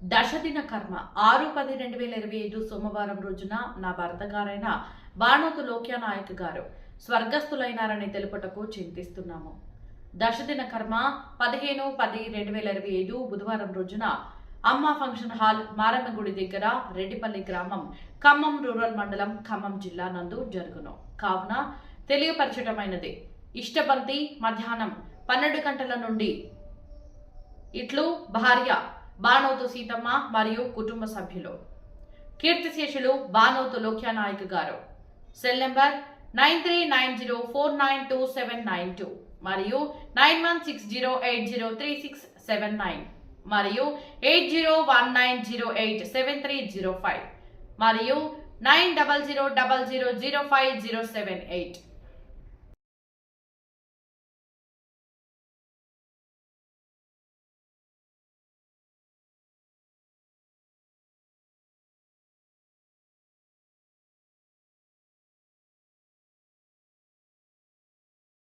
దశదిన కర్మ 6/10/2025 సోమవారం రోజున నా భర్త గారైన బాణోతు లోక్యానాయక్ గారు స్వర్గస్థులైనారని తెలుపుటకు చింతిస్తున్నాము. దశదిన కర్మ 15/10/2025 బుధవారం రోజున అమ్మ ఫంక్షన్ హాల్ మారమ్మగుడి దగ్గర రెడ్డిపల్లి గ్రామం ఖమ్మం రూరల్ మండలం ఖమ్మం జిల్లా నందు జరుగును కావున తెలియపరచటమైనది. ఇష్టబంతి మధ్యాహ్నం 12 గంటల నుండి ఇట్లు భార్య బాణోతు సీతమ్మ మరియు కుటుంబ సభ్యులు. కీర్తిశేషులు బాణోతు లోక్యానాయక్ గారు. సెల్ నంబర్ 9390492792 మరియు 9160803679 మరియు 8019087305 మరియు 9000000508.